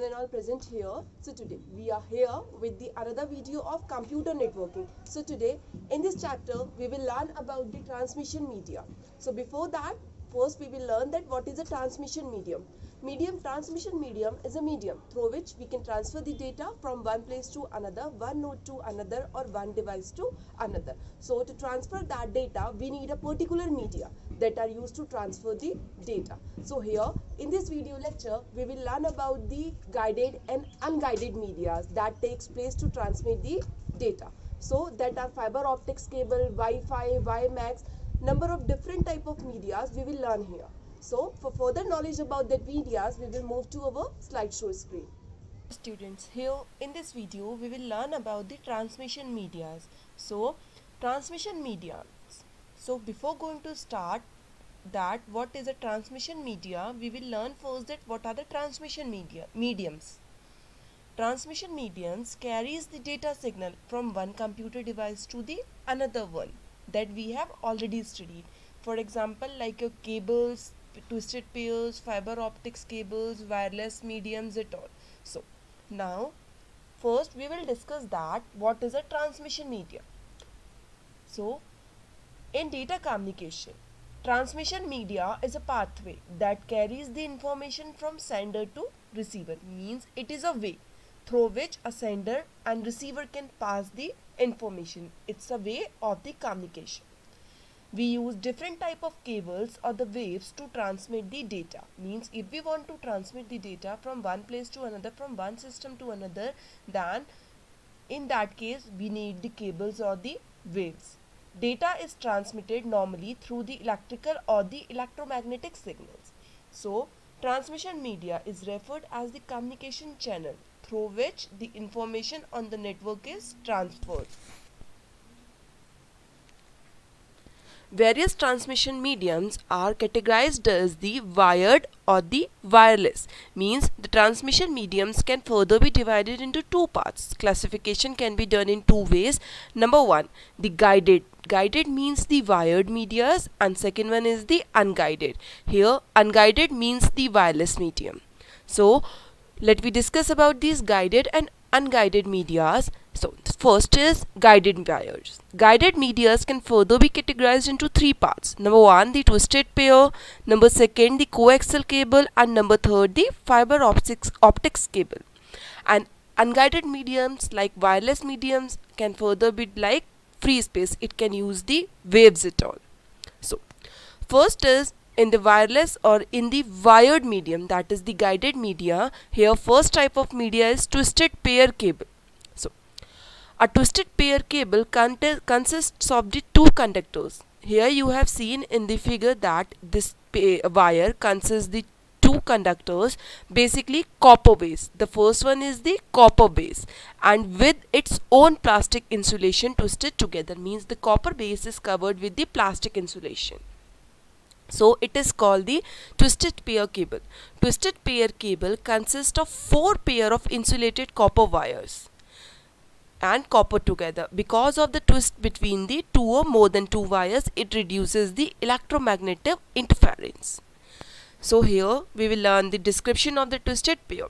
one and all present here. So today we are here with the another video of computer networking. So today in this chapter we will learn about the transmission media. So before that, first we will learn that what is a transmission medium. Transmission medium is a medium through which we can transfer the data from one place to another, one node to another, or one device to another. So to transfer that data, we need a particular media that are used to transfer the data. So here in this video lecture, we will learn about the guided and unguided medias that takes place to transmit the data. So that are fiber optics cable, Wi-Fi, WiMAX, number of different type of medias we will learn here. So for further knowledge about that medias, we will move to our slideshow screen. Students, here in this video we will learn about the transmission medias. So transmission medias. So before going to start that what is a transmission media, we will learn first that what are the transmission mediums. Transmission mediums carries the data signal from one computer device to the another one that we have already studied. For example, like your cables, twisted pairs, fiber optics cables, wireless mediums, et al. So now first we will discuss that what is a transmission medium. So in data communication, transmission media is a pathway that carries the information from sender to receiver. Means it is a way through which a sender and receiver can pass the information. It's a way of the communication. We use different type of cables or the waves to transmit the data. Means if we want to transmit the data from one place to another, from one system to another, then in that case we need the cables or the waves. Data is transmitted normally through the electrical or the electromagnetic signals. So transmission media is referred as the communication channel through which the information on the network is transferred. Various transmission mediums are categorized as the wired or the wireless. Means the transmission mediums can further be divided into two parts. Classification can be done in two ways. Number one, the guided. Guided means the wired medias, and second one is the unguided. Here unguided means the wireless medium. So let me discuss about these guided and unguided medias. So first is guided wires. Guided medias can further be categorized into three parts. Number one, the twisted pair. Number second, the coaxial cable, and number third, the fiber optics cable. And unguided mediums like wireless mediums can further be like free space. It can use the waves at all. So first is in the wireless or in the wired medium, that is the guided media. Here first type of media is twisted pair cable. So a twisted pair cable consists of the two conductors. Here you have seen in the figure that this wire consists the two conductors, basically copper base. The first one is the copper base and with its own plastic insulation twisted together. Means the copper base is covered with the plastic insulation. So it is called the twisted pair cable. Twisted pair cable consists of four pair of insulated copper wires and copper together. Because of the twist between the two or more than two wires, it reduces the electromagnetic interference. So here we will learn the description of the twisted pair.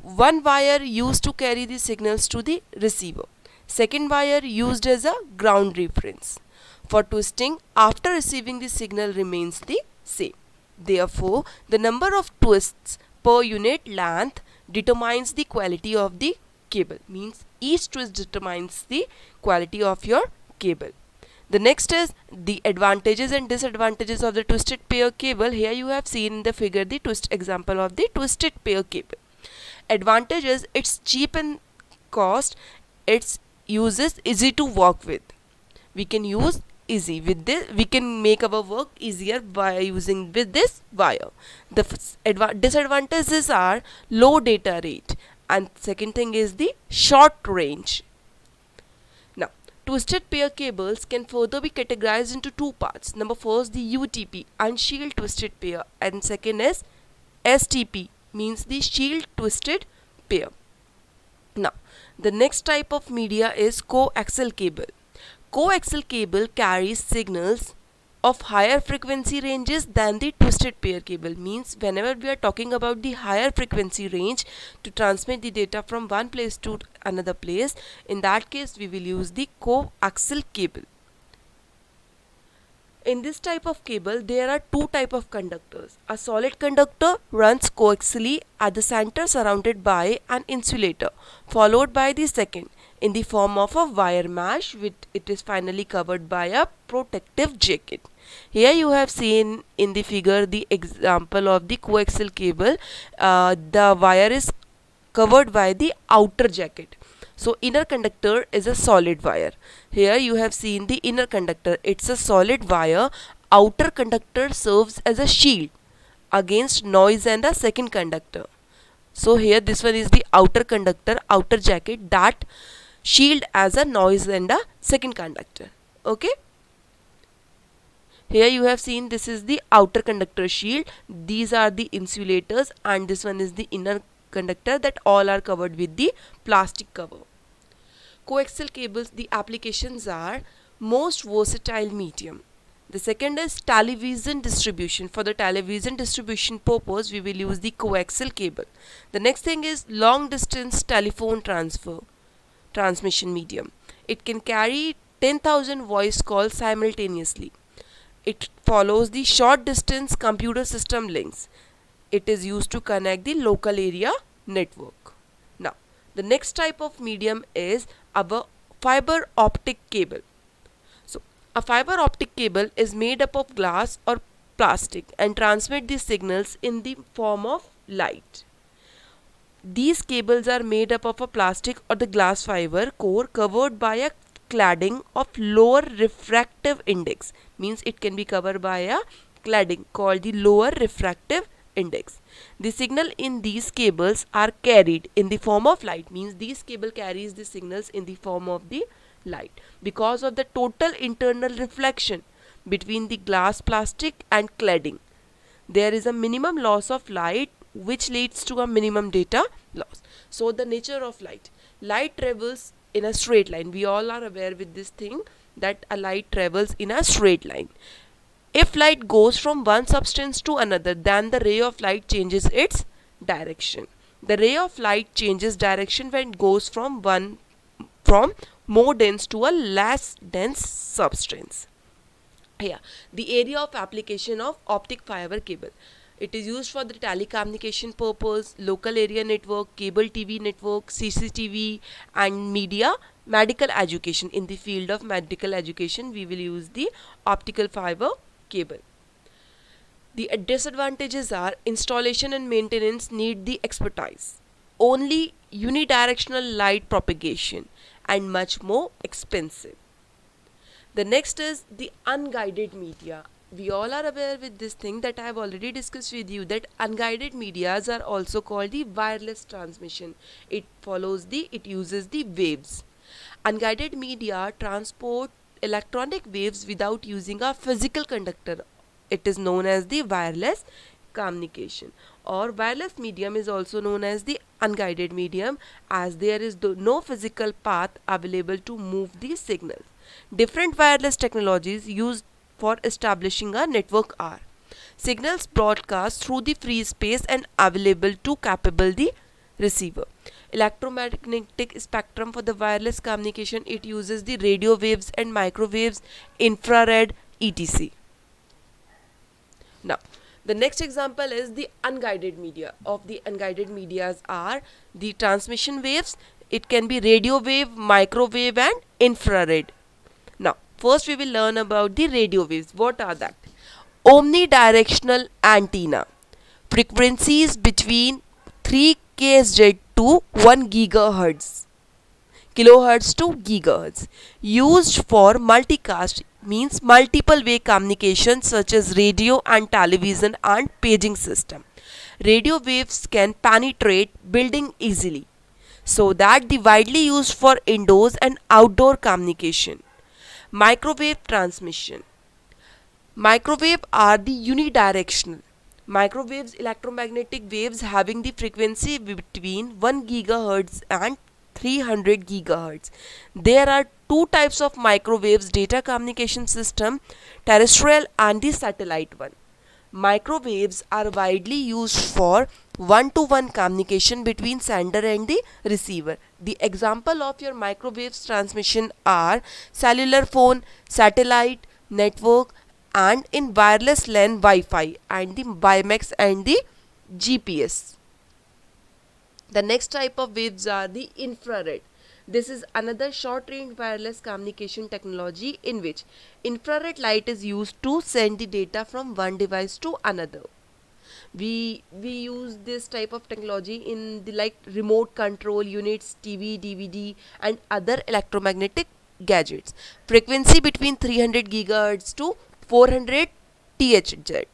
One wire used to carry the signals to the receiver. Second wire used as a ground reference. For twisting, after receiving the signal remains the same. Therefore, the number of twists per unit length determines the quality of the cable. Means each twist determines the quality of your cable. The next is the advantages and disadvantages of the twisted pair cable. Here you have seen in the figure the example of the twisted pair cable. Advantages: it's cheap in cost, its use is easy to work with. We can use easy with this, we can make our work easier by using with this wire. The disadvantages are low data rate, and second thing is the short range. Now twisted pair cables can further be categorized into two parts. Number first, the UTP, unshield twisted pair, and second is STP, means the shield twisted pair. Now the next type of media is coaxial cable. Coaxial cable carries signals of higher frequency ranges than the twisted pair cable. Means whenever we are talking about the higher frequency range to transmit the data from one place to another place, in that case we will use the coaxial cable. In this type of cable, there are two types of conductors. A solid conductor runs coaxially at the center surrounded by an insulator, followed by the second in the form of a wire mesh, which it is finally covered by a protective jacket. Here you have seen in the figure the example of the coaxial cable. The wire is covered by the outer jacket. So inner conductor is a solid wire. Here you have seen the inner conductor. It's a solid wire. Outer conductor serves as a shield against noise and a second conductor. So here this one is the outer conductor, outer jacket that shield as a noise and a second conductor. Okay. Here you have seen this is the outer conductor shield. These are the insulators and this one is the inner conductor, that all are covered with the plastic cover. Coaxial cables, the applications are most versatile medium. The second is television distribution. For the television distribution purpose, we will use the coaxial cable. The next thing is long distance telephone transmission medium. It can carry 10,000 voice calls simultaneously. It follows the short distance computer system links. It is used to connect the local area network. Now, the next type of medium is our fiber optic cable. So, a fiber optic cable is made up of glass or plastic and transmit the signals in the form of light. These cables are made up of a plastic or the glass fiber core covered by a cladding of lower refractive index. Means it can be covered by a cladding called the lower refractive index. The signal in these cables are carried in the form of light. Means these cable carries the signals in the form of the light. Because of the total internal reflection between the glass, plastic and cladding, there is a minimum loss of light which leads to a minimum data loss. So the nature of light. Light travels in a straight line. We all are aware with this thing that a light travels in a straight line. If light goes from one substance to another, then the ray of light changes its direction. The ray of light changes direction when it goes from more dense to a less dense substance. Here, the area of application of optic fiber cable. It is used for the telecommunication purpose, local area network, cable TV network, CCTV and media, medical education. In the field of medical education, we will use the optical fiber cable. The disadvantages are installation and maintenance need the expertise, only unidirectional light propagation and much more expensive. The next is the unguided media. We all are aware with this thing that I have already discussed with you, that unguided medias are also called the wireless transmission. It uses the waves. Unguided media transport electronic waves without using a physical conductor. It is known as the wireless communication, or wireless medium is also known as the unguided medium, as there is no physical path available to move the signals. Different wireless technologies used for establishing a network are signals broadcast through the free space and available to capable the receiver. Electromagnetic spectrum for the wireless communication, it uses the radio waves and microwaves, infrared, etc. Now, the next example is the unguided media. Of the unguided medias are the transmission waves. It can be radio wave, microwave and infrared. Now, first we will learn about the radio waves. What are that? Omnidirectional antenna. Frequencies between 3 kHz to 1 gigahertz. Kilohertz to gigahertz. Used for multicast, means multiple way communication such as radio and television and paging system. Radio waves can penetrate building easily, so that the widely used for indoors and outdoor communication. Microwave transmission. Microwave are the unidirectional. Microwaves, electromagnetic waves having the frequency between 1 gigahertz and 300 gigahertz. There are two types of microwaves data communication system, terrestrial and the satellite one. Microwaves are widely used for one-to-one communication between sender and the receiver. The example of your microwaves transmission are cellular phone, satellite, network, and in wireless LAN Wi-Fi and the WiMAX and the GPS. The next type of waves are the infrared. This is another short-range wireless communication technology in which infrared light is used to send the data from one device to another. We use this type of technology in the like remote control units, TV, DVD, and other electromagnetic gadgets. Frequency between 300 gigahertz to 400 THz.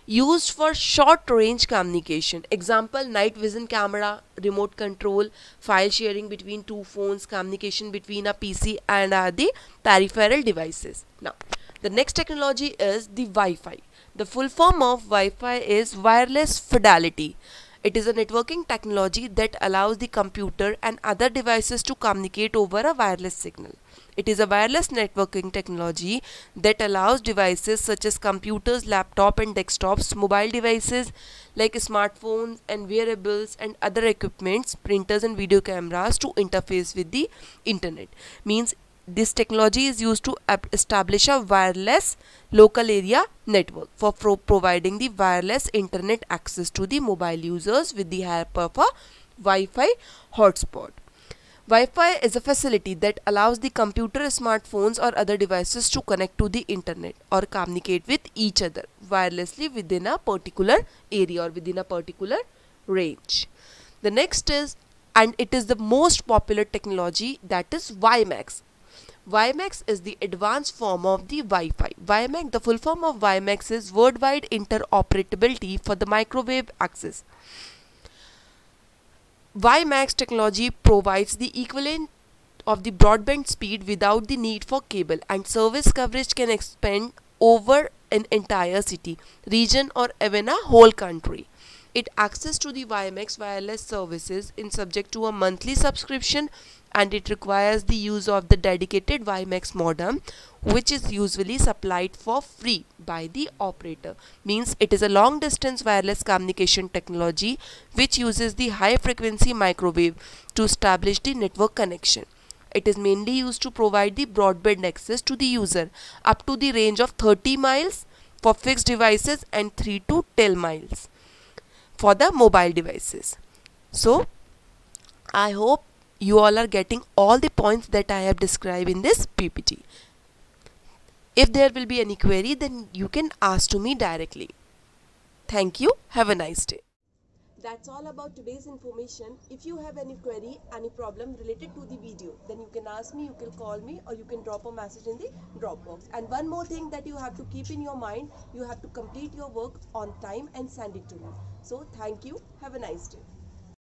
Used for short range communication. Example, night vision camera, remote control, file sharing between two phones, communication between a PC and the peripheral devices. Now, the next technology is the Wi-Fi. The full form of Wi-Fi is wireless fidelity. It is a networking technology that allows the computer and other devices to communicate over a wireless signal. It is a wireless networking technology that allows devices such as computers, laptop and desktops, mobile devices like smartphones and wearables and other equipments, printers and video cameras to interface with the internet. Means this technology is used to establish a wireless local area network for providing the wireless internet access to the mobile users with the help of a Wi-Fi hotspot. Wi-Fi is a facility that allows the computer, smartphones or other devices to connect to the internet or communicate with each other wirelessly within a particular area or within a particular range. The next is, and it is the most popular technology, that is WiMAX. WiMAX is the advanced form of the Wi-Fi. WiMAX, the full form of WiMAX is Worldwide Interoperability for the Microwave Access. WiMAX technology provides the equivalent of the broadband speed without the need for cable, and service coverage can expand over an entire city, region or even a whole country. It access to the WiMAX wireless services is subject to a monthly subscription, and it requires the use of the dedicated WiMAX modem, which is usually supplied for free by the operator. Means it is a long distance wireless communication technology which uses the high frequency microwave to establish the network connection. It is mainly used to provide the broadband access to the user up to the range of 30 miles for fixed devices and 3 to 10 miles for the mobile devices. So I hope you all are getting all the points that I have described in this PPT. If there will be any query, then you can ask to me directly. Thank you. Have a nice day. That's all about today's information. If you have any query, any problem related to the video, then you can ask me, you can call me, or you can drop a message in the Dropbox. And one more thing that you have to keep in your mind, you have to complete your work on time and send it to me. So thank you. Have a nice day.